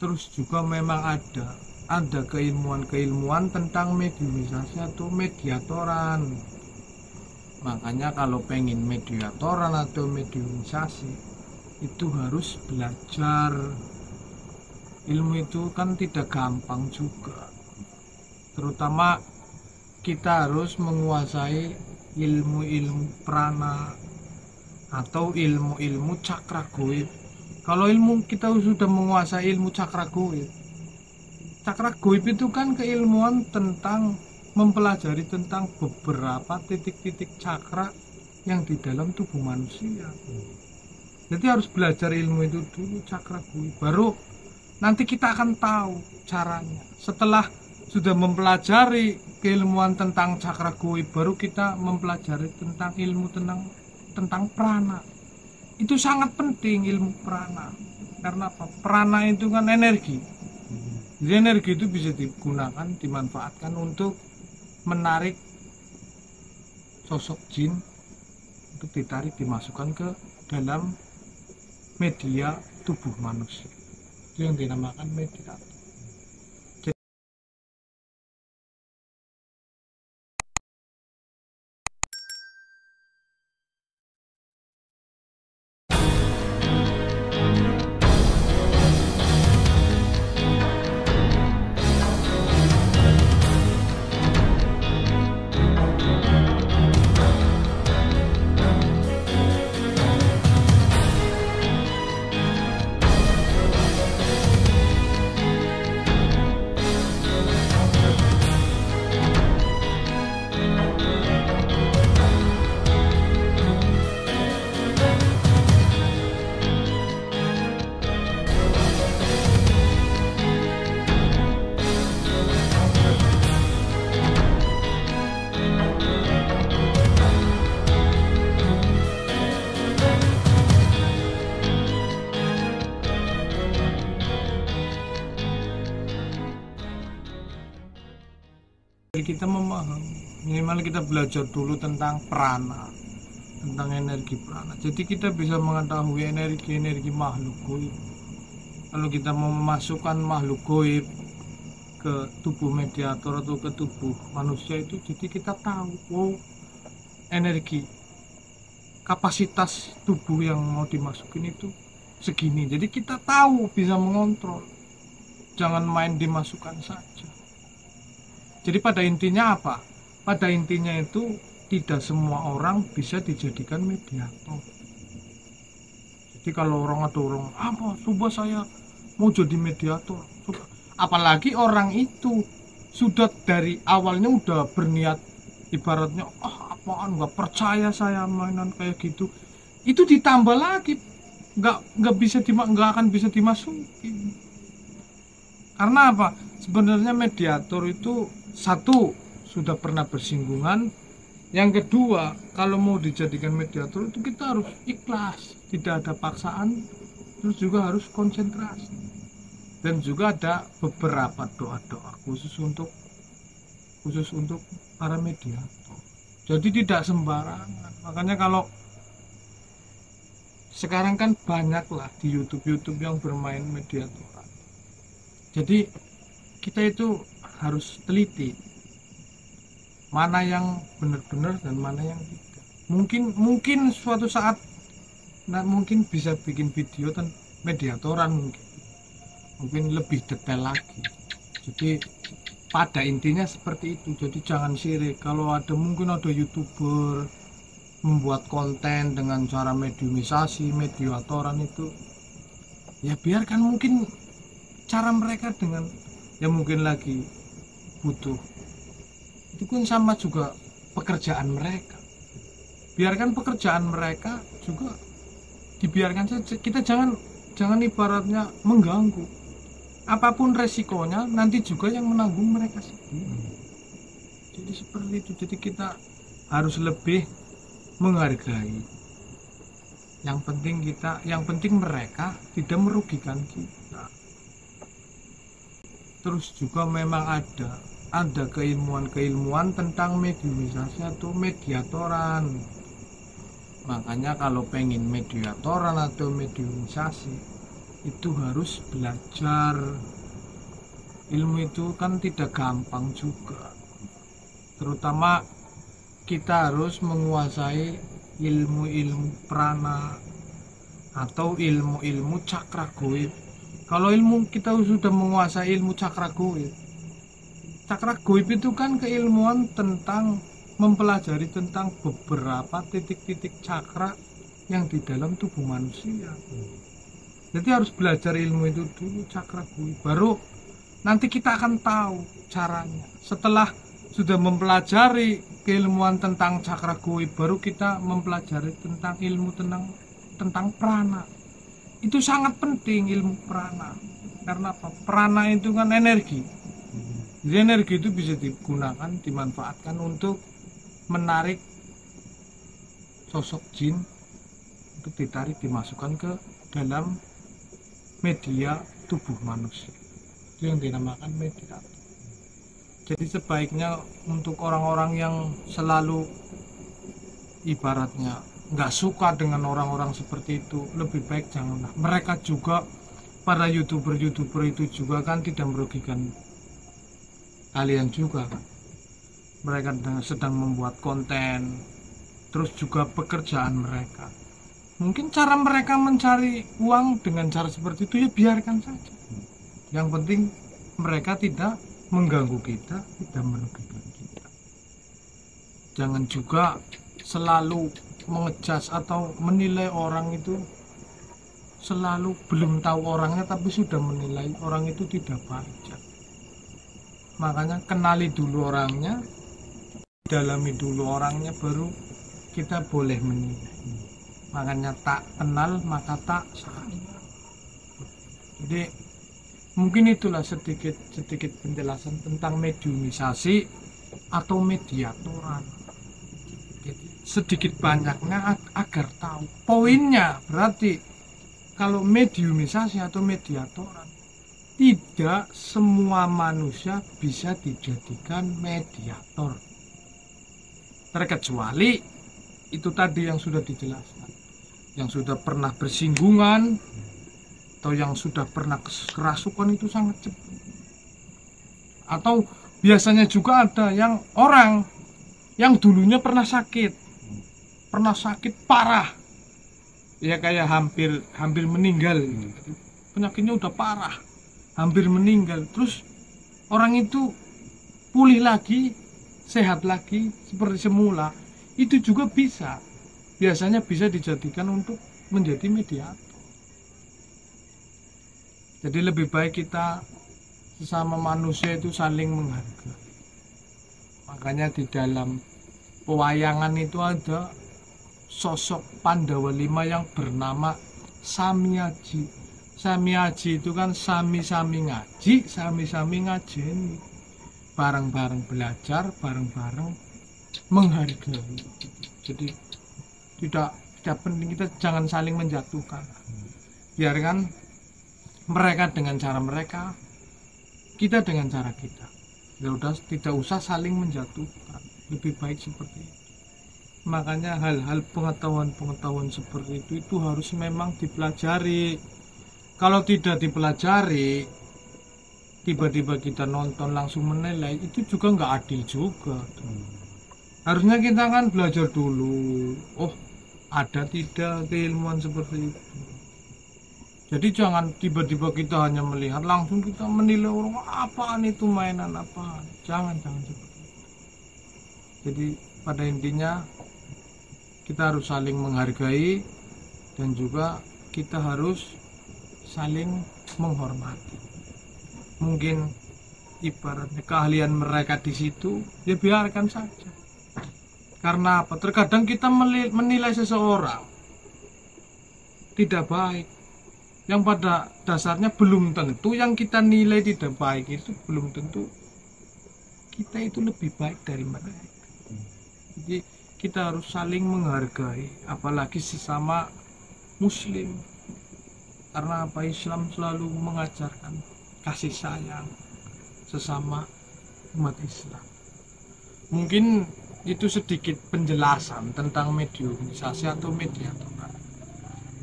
Terus juga memang ada keilmuan tentang mediumisasi atau mediatoran. Makanya kalau pengen mediatoran atau mediumisasi itu harus belajar. Ilmu itu kan tidak gampang juga, terutama kita harus menguasai ilmu-ilmu prana atau ilmu-ilmu cakra goib. Kalau kita sudah menguasai ilmu cakra goib itu kan keilmuan tentang mempelajari tentang beberapa titik-titik cakra yang di dalam tubuh manusia. Jadi harus belajar ilmu itu dulu, cakra goib, baru nanti kita akan tahu caranya. Setelah sudah mempelajari keilmuan tentang cakra goib, baru kita mempelajari tentang ilmu tentang prana. Itu sangat penting ilmu prana. Karena apa? Prana itu kan energi. Jadi energi itu bisa digunakan, dimanfaatkan untuk menarik sosok jin, untuk ditarik, dimasukkan ke dalam media tubuh manusia. Itu yang dinamakan mediator. Kita memahami, minimal kita belajar dulu tentang prana, tentang energi prana. Jadi kita bisa mengetahui energi-energi makhluk goib. Kalau kita mau memasukkan makhluk goib ke tubuh mediator atau ke tubuh manusia itu, jadi kita tahu energi kapasitas tubuh yang mau dimasukin itu segini. Jadi kita tahu, bisa mengontrol. Jangan main dimasukkan saja. Jadi pada intinya apa? Pada intinya itu tidak semua orang bisa dijadikan mediator. Jadi kalau ada orang apa, coba saya mau jadi mediator. Coba. Apalagi orang itu sudah dari awalnya udah berniat, ibaratnya apaan, nggak percaya saya mainan kayak gitu. Itu ditambah lagi, nggak akan bisa dimasukin. Karena apa? Sebenarnya mediator itu satu, sudah pernah bersinggungan. Yang kedua, kalau mau dijadikan mediator itu kita harus ikhlas, tidak ada paksaan, terus juga harus konsentrasi. Dan juga ada beberapa doa-doa khusus untuk para mediator. Jadi tidak sembarangan. Makanya kalau sekarang kan banyak lah di YouTube yang bermain mediatoran. Jadi kita itu harus teliti mana yang benar-benar dan mana yang tidak. Mungkin suatu saat mungkin bisa bikin video tentang mediatoran, mungkin lebih detail lagi. Jadi pada intinya seperti itu. Jadi jangan sirik. Kalau mungkin ada YouTuber membuat konten dengan cara mediumisasi, mediatoran itu, ya biarkan, mungkin cara mereka dengan mungkin lagi butuh, itu kan sama juga pekerjaan mereka. Biarkan pekerjaan mereka juga dibiarkan saja. Kita jangan ibaratnya mengganggu. Apapun resikonya nanti juga yang menanggung mereka sendiri. Jadi seperti itu. Jadi kita harus lebih menghargai. Yang penting mereka tidak merugikan kita. Terus juga memang ada keilmuan tentang mediumisasi atau mediatoran. Makanya kalau pengen mediatoran atau mediumisasi itu harus belajar. Ilmu itu kan tidak gampang juga, terutama kita harus menguasai ilmu-ilmu prana atau ilmu-ilmu cakra goib. Kalau ilmu kita sudah menguasai ilmu cakra goib itu kan keilmuan tentang mempelajari tentang beberapa titik-titik cakra yang di dalam tubuh manusia. Jadi harus belajar ilmu itu dulu, cakra goib, baru nanti kita akan tahu caranya. Setelah sudah mempelajari keilmuan tentang cakra goib, baru kita mempelajari tentang ilmu tentang prana. Itu sangat penting ilmu prana. Karena apa? Prana itu kan energi. Jadi energi itu bisa digunakan, dimanfaatkan untuk menarik sosok jin, untuk ditarik, dimasukkan ke dalam media tubuh manusia. Itu yang dinamakan meditator. Jadi sebaiknya untuk orang-orang yang selalu ibaratnya nggak suka dengan orang-orang seperti itu, lebih baik janganlah. Mereka juga, para youtuber itu juga kan tidak merugikan kalian juga kan. Mereka sedang membuat konten, terus juga pekerjaan mereka. Mungkin cara mereka mencari uang dengan cara seperti itu, ya biarkan saja. Yang penting mereka tidak mengganggu kita, tidak merugikan kita. Jangan juga selalu mengejudge atau menilai orang itu, selalu belum tahu orangnya tapi sudah menilai orang itu tidak baik. Makanya kenali dulu orangnya, dalami dulu orangnya, baru kita boleh menilai. Makanya tak kenal maka tak sayang. Jadi mungkin itulah sedikit penjelasan tentang mediumisasi atau mediatoran. Jadi, sedikit banyaknya agar tahu poinnya. Berarti kalau mediumisasi atau mediatoran, tidak semua manusia bisa dijadikan mediator, terkecuali itu tadi yang sudah dijelaskan, yang sudah pernah bersinggungan atau yang sudah pernah kerasukan, itu sangat cepat. Atau biasanya juga ada yang orang yang dulunya pernah sakit parah, ya kayak hampir meninggal, penyakitnya udah parah, hampir meninggal, terus orang itu pulih lagi, sehat lagi seperti semula. Itu juga biasanya bisa dijadikan untuk menjadi mediator. Jadi lebih baik kita sesama manusia itu saling menghargai. Makanya di dalam pewayangan itu ada sosok Pandawa 5 yang bernama Samyaji. Samyaji itu kan sami-sami ngaji, sami-sami ngajeni, bareng-bareng belajar, bareng-bareng menghargai. Jadi tidak penting, kita jangan saling menjatuhkan. Biarkan mereka dengan cara mereka, kita dengan cara kita. Ya udah, tidak usah saling menjatuhkan. Lebih baik seperti itu. Makanya hal-hal pengetahuan seperti itu harus memang dipelajari. Kalau tidak dipelajari, tiba-tiba kita nonton langsung menilai, itu juga nggak adil juga. Harusnya kita kan belajar dulu. Oh, ada tidak keilmuan seperti itu. Jadi jangan tiba-tiba kita hanya melihat, langsung kita menilai orang, apaan itu, mainan apaan. Jangan seperti itu. Jadi pada intinya kita harus saling menghargai, dan juga kita harus saling menghormati. Mungkin ibaratnya keahlian mereka di situ, ya biarkan saja. Karena apa? Terkadang kita menilai seseorang tidak baik, yang pada dasarnya belum tentu yang kita nilai tidak baik itu belum tentu kita itu lebih baik dari mereka. Jadi kita harus saling menghargai, apalagi sesama muslim. Karena apa? Islam selalu mengajarkan kasih sayang sesama umat Islam. Mungkin itu sedikit penjelasan tentang mediumisasi atau mediator.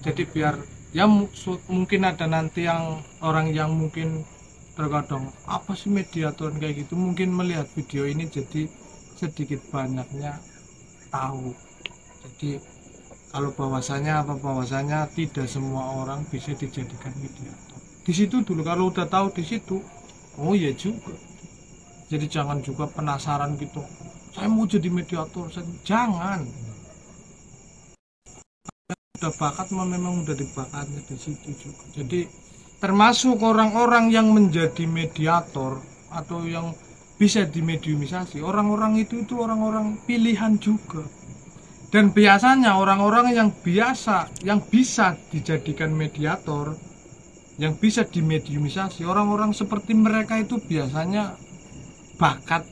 Jadi biar Ya mungkin ada nanti yang orang yang mungkin terkadang apa sih mediator kayak gitu, mungkin melihat video ini jadi sedikit banyaknya tahu. Jadi kalau bahwasanya tidak semua orang bisa dijadikan mediator. Di situ dulu, kalau udah tahu di situ, oh ya juga. Jadi jangan juga penasaran gitu. Saya mau jadi mediator, jangan. Udah bakat memang udah dibakatnya di situ juga. Jadi termasuk orang-orang yang menjadi mediator atau yang bisa dimediumisasi, orang-orang itu orang-orang pilihan juga. Dan biasanya orang-orang yang bisa dijadikan mediator, yang bisa dimediumisasi, orang-orang seperti mereka itu biasanya bakat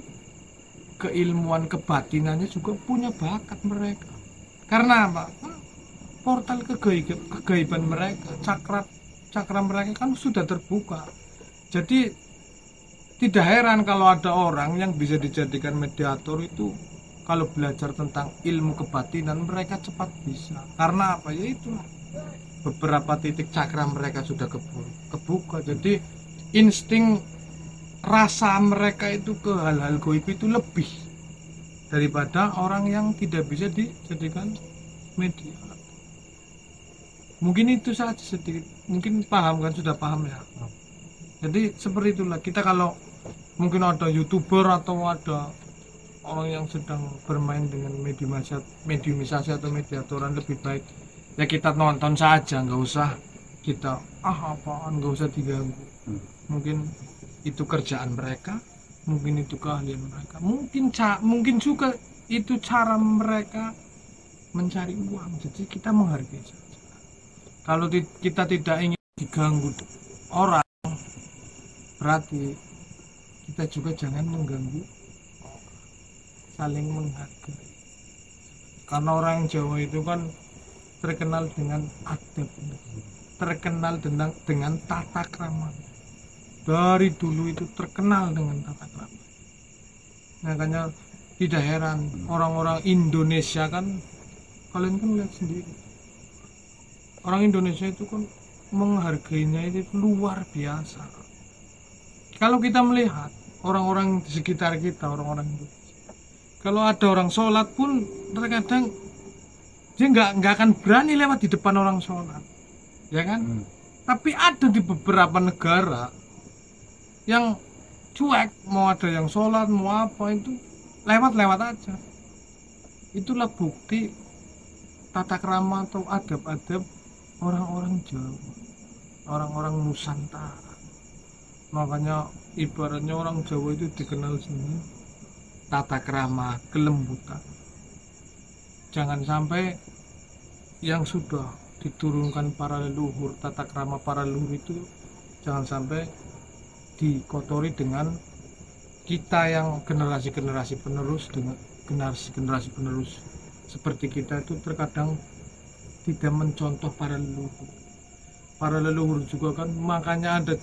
keilmuan kebatinannya juga punya bakat mereka. Karena apa? Portal kegaiban mereka, cakra mereka kan sudah terbuka. Jadi tidak heran kalau ada orang yang bisa dijadikan mediator itu, kalau belajar tentang ilmu kebatinan mereka cepat bisa. Karena apa? Ya itulah, beberapa titik cakra mereka sudah kebuka. Jadi insting rasa mereka itu ke hal-hal gaib itu lebih daripada orang yang tidak bisa dijadikan mediator. Mungkin itu saja sedikit, mungkin paham kan, sudah paham ya. Jadi seperti itulah, kita kalau mungkin ada YouTuber atau ada orang yang sedang bermain dengan mediumisasi atau mediatoran, lebih baik ya kita nonton saja, nggak usah kita apaan, nggak usah diganggu. Mungkin itu kerjaan mereka, mungkin itu keahlian mereka, mungkin juga itu cara mereka mencari uang. Jadi kita menghargai saja. Kalau kita tidak ingin diganggu orang, berarti kita juga jangan mengganggu, saling menghargai. Karena orang Jawa itu kan terkenal dengan adab, terkenal dengan tata krama. Dari dulu itu terkenal dengan tata krama. Makanya tidak heran orang-orang Indonesia kan, kalian kan lihat sendiri, orang Indonesia itu kan menghargainya itu luar biasa. Kalau kita melihat orang-orang di sekitar kita, orang-orang Indonesia, kalau ada orang sholat pun terkadang dia nggak akan berani lewat di depan orang sholat, ya kan? Tapi ada di beberapa negara yang cuek, mau ada yang sholat mau apa itu lewat aja. Itulah bukti tata krama atau adab-adab orang-orang Jawa, orang-orang Nusantara. Makanya ibaratnya orang Jawa itu dikenal sini tata krama, kelembutan. Jangan sampai yang sudah diturunkan para leluhur, tata krama para leluhur itu jangan sampai dikotori dengan kita yang generasi penerus, dengan generasi penerus seperti kita itu terkadang tidak mencontoh para leluhur. Para leluhur juga kan, makanya ada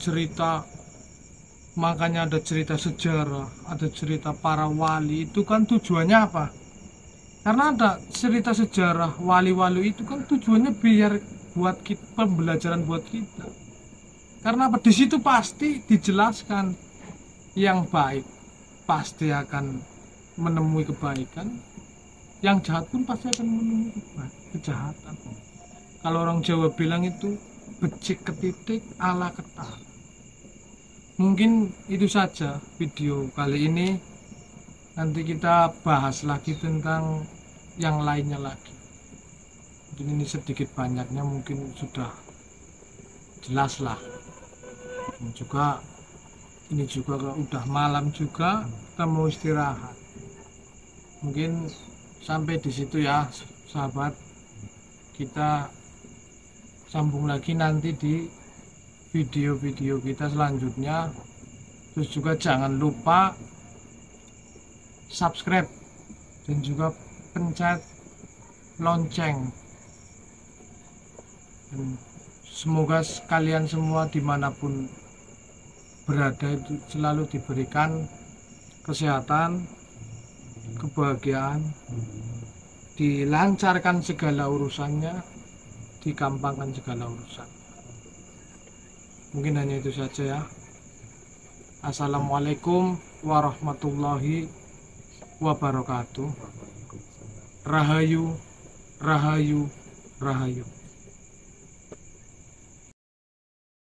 cerita sejarah, ada cerita para wali. Itu kan tujuannya apa? Karena ada cerita sejarah wali-wali itu kan tujuannya biar buat kita, pembelajaran buat kita. Karena apa? Di situ pasti dijelaskan yang baik pasti akan menemui kebaikan, yang jahat pun pasti akan menemui kejahatan. Kalau orang Jawa bilang itu becik ketitik ala ketar. Mungkin itu saja video kali ini. Nanti kita bahas lagi tentang yang lainnya lagi. Mungkin ini sedikit banyaknya mungkin sudah jelas lah. Dan juga ini juga udah malam juga, kita mau istirahat. Mungkin sampai di situ ya sahabat, kita sambung lagi nanti di video-video kita selanjutnya. Terus juga jangan lupa subscribe dan juga pencet lonceng. Dan semoga kalian semua dimanapun berada itu selalu diberikan kesehatan, kebahagiaan, dilancarkan segala urusannya, digampangkan segala urusan. Mungkin hanya itu saja ya. Assalamualaikum warahmatullahi wabarakatuh. Rahayu, rahayu, rahayu.